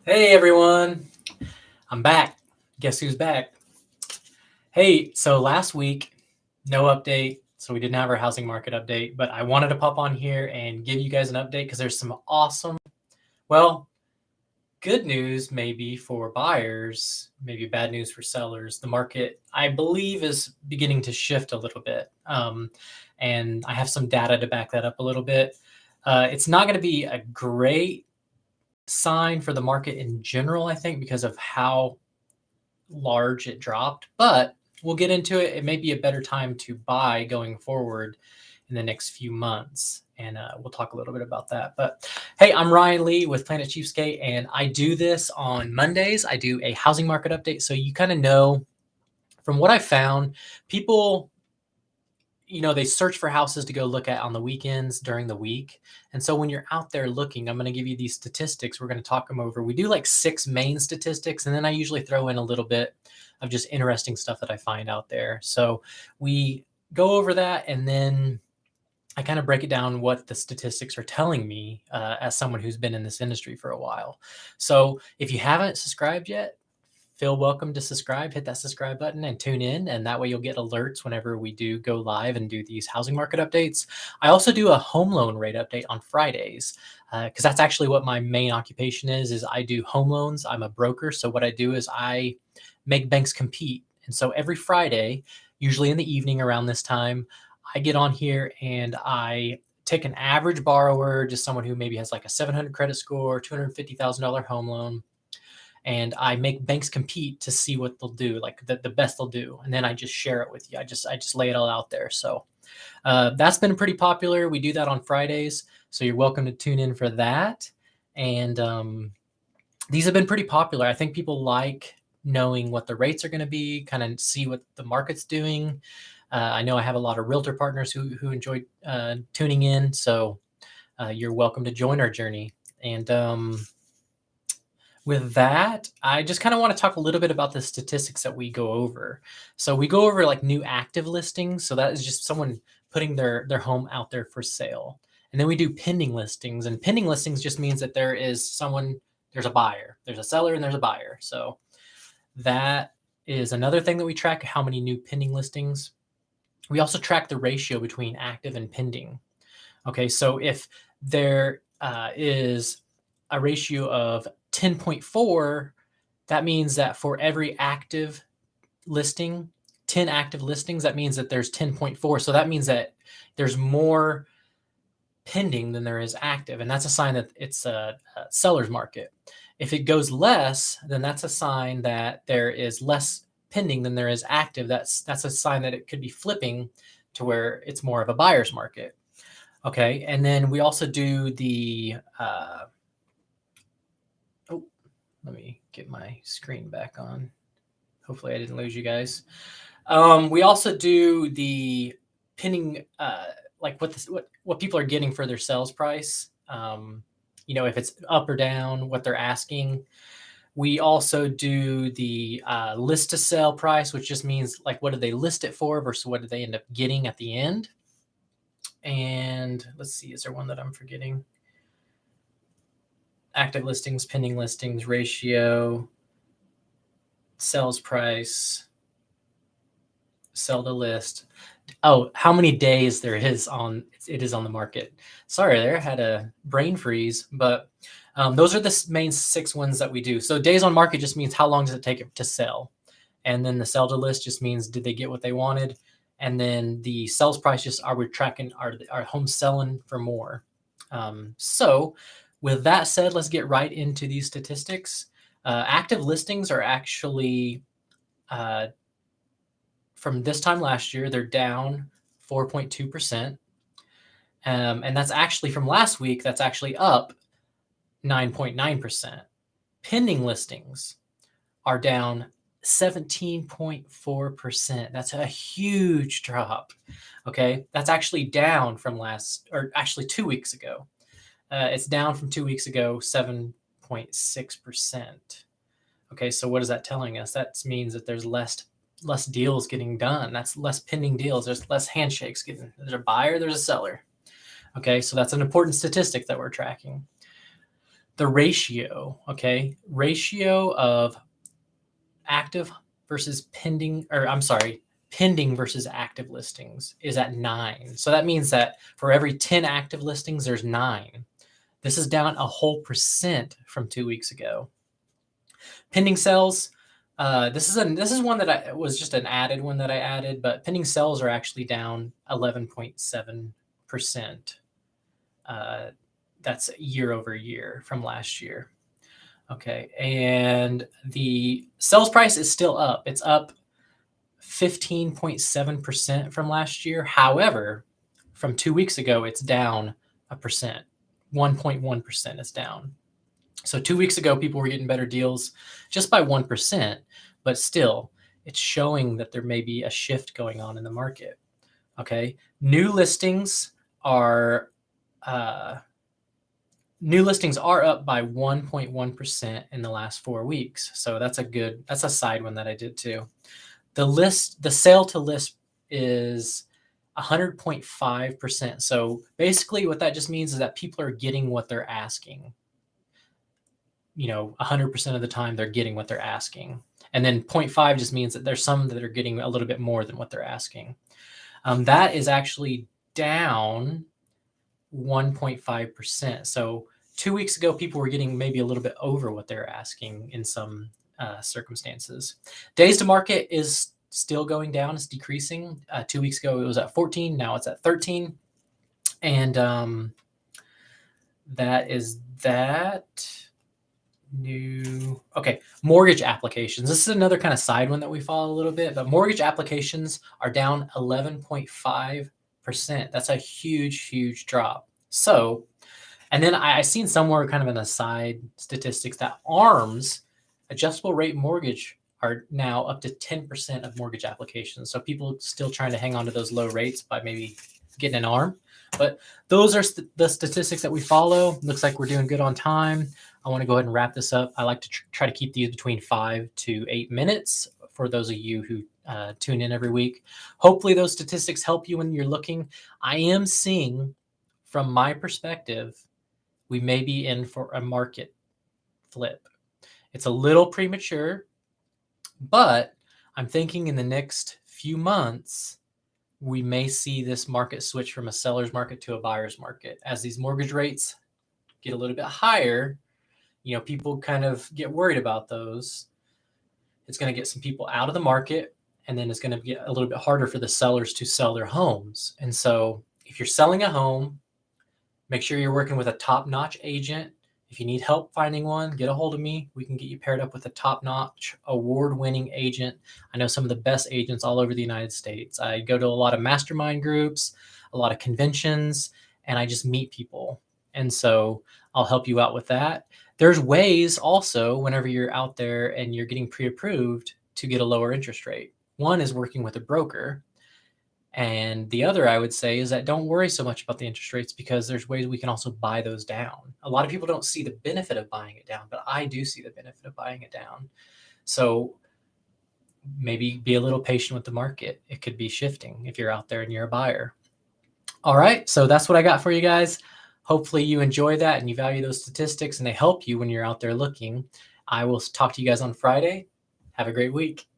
Hey everyone, I'm back. Guess who's back? Hey, so last week, no update. So we didn't have our housing market update, but I wanted to pop on here and give you guys an update because there's some awesome, well, good news maybe for buyers, maybe bad news for sellers. The market, I believe, is beginning to shift a little bit. And I have some data to back that up a little bit. It's not going to be a great sign for the market in general, I think, because of how large it dropped, but we'll get into it. It may be a better time to buy going forward in the next few months. And we'll talk a little bit about that. But hey, I'm Ryan Lee with Planet Cheapskate, and I do this on Mondays. I do a housing market update. So you kind of know from what I found, people, they search for houses to go look at on the weekends during the week. And so when you're out there looking, I'm going to give you these statistics. We're going to talk them over. We do like 6 main statistics, and then I usually throw in a little bit of just interesting stuff that I find out there. So we go over that, and then I kind of break it down what the statistics are telling me as someone who's been in this industry for a while. So if you haven't subscribed yet, feel welcome to subscribe. Hit that subscribe button and tune in, and that way you'll get alerts whenever we do go live and do these housing market updates. I also do a home loan rate update on Fridays because that's actually what my main occupation is I do home loans. I'm a broker, so what I do is I make banks compete. And so every Friday, usually in the evening around this time, I get on here and I take an average borrower, just someone who maybe has like a 700 credit score, $250,000 home loan, and I make banks compete to see what they'll do, like the best they'll do, and then I just share it with you. I just lay it all out there. So that's been pretty popular. We do that on Fridays, so you're welcome to tune in for that. And these have been pretty popular. I think people like knowing what the rates are going to be, kind of see what the market's doing. I know I have a lot of realtor partners who enjoy tuning in, so you're welcome to join our journey. And with that, I just kind of want to talk a little bit about the statistics that we go over. So we go over like new active listings. So that is just someone putting their home out there for sale. And then we do pending listings. And pending listings just means that there's a buyer, there's a seller, and there's a buyer. So that is another thing that we track, how many new pending listings. We also track the ratio between active and pending. Okay, so if there is a ratio of 10.4, that means that for every active listing, 10 active listings, that means that there's 10.4. So that means that there's more pending than there is active. And that's a sign that it's a seller's market. If it goes less, then that's a sign that there is less pending than there is active. That's a sign that it could be flipping to where it's more of a buyer's market. Okay, and then we also do the let me get my screen back on. Hopefully I didn't lose you guys. We also do the pending, like what people are getting for their sales price. If it's up or down, what they're asking. We also do the list to sell price, which just means like what did they list it for versus what did they end up getting at the end. And let's see, is there one that I'm forgetting? Active listings, pending listings, ratio, sales price, sell to list. Oh, how many days there is it is on the market. Sorry, there, I had a brain freeze, but those are the main 6 ones that we do. So days on market just means how long does it take it to sell. And then the sell to list just means did they get what they wanted. And then the sales price just are we tracking, are homes selling for more. So with that said, let's get right into these statistics. Active listings are actually, from this time last year, they're down 4.2%. And that's actually from last week, that's actually up 9.9%. Pending listings are down 17.4%. That's a huge drop. Okay, that's actually down from 2 weeks ago. It's down from 2 weeks ago, 7.6%. Okay, so what is that telling us? That means that there's less deals getting done. That's less pending deals. There's less handshakes getting. There's a buyer, there's a seller. Okay, so that's an important statistic that we're tracking. the ratio, okay, ratio of active versus pending, or I'm sorry, pending versus active listings is at 9. So that means that for every 10 active listings, there's 9. This is down a whole percent from 2 weeks ago. Pending sales, this is one that was just an added one that I added, but pending sales are actually down 11.7%. That's year over year from last year. Okay, and the sales price is still up. It's up 15.7% from last year. However, from 2 weeks ago, it's down a percent. 1.1% is down. So 2 weeks ago, people were getting better deals just by 1%, but still, it's showing that there may be a shift going on in the market. Okay, new listings are up by 1.1% in the last 4 weeks. So that's a side one that I did too. The sale to list is 100.5%. So basically what that just means is that people are getting what they're asking. 100% of the time they're getting what they're asking. And then 0.5 just means that there's some that are getting a little bit more than what they're asking. That is actually down 1.5%. So 2 weeks ago, people were getting maybe a little bit over what they're asking in some circumstances. Days to market is still going down. It's decreasing. 2 weeks ago, it was at 14. Now it's at 13. And that is that. New. Okay, mortgage applications. This is another kind of side one that we follow a little bit, but mortgage applications are down 11.5%. That's a huge drop. So, and then I seen somewhere kind of in the side statistics that ARMs, adjustable rate mortgage, are now up to 10% of mortgage applications. So people still trying to hang on to those low rates by maybe getting an ARM. But those are the statistics that we follow. Looks like we're doing good on time. I want to go ahead and wrap this up. I like to try to keep these between 5 to 8 minutes for those of you who tune in every week. Hopefully those statistics help you when you're looking. I am seeing, from my perspective, we may be in for a market flip. It's a little premature, but I'm thinking in the next few months, we may see this market switch from a seller's market to a buyer's market. As these mortgage rates get a little bit higher, people kind of get worried about those. It's going to get some people out of the market, and then it's going to get a little bit harder for the sellers to sell their homes. And so if you're selling a home, make sure you're working with a top-notch agent. If you need help finding one, get a hold of me. We can get you paired up with a top-notch, award-winning agent. I know some of the best agents all over the United States. I go to a lot of mastermind groups, a lot of conventions, and I just meet people. And so I'll help you out with that. There's ways also, whenever you're out there and you're getting pre-approved, to get a lower interest rate. One is working with a broker. And the other, I would say, is that don't worry so much about the interest rates, because there's ways we can also buy those down. A lot of people don't see the benefit of buying it down, but I do see the benefit of buying it down. So maybe be a little patient with the market. It could be shifting if you're out there and you're a buyer. All right, so that's what I got for you guys. Hopefully you enjoy that and you value those statistics and they help you when you're out there looking. I will talk to you guys on Friday. Have a great week.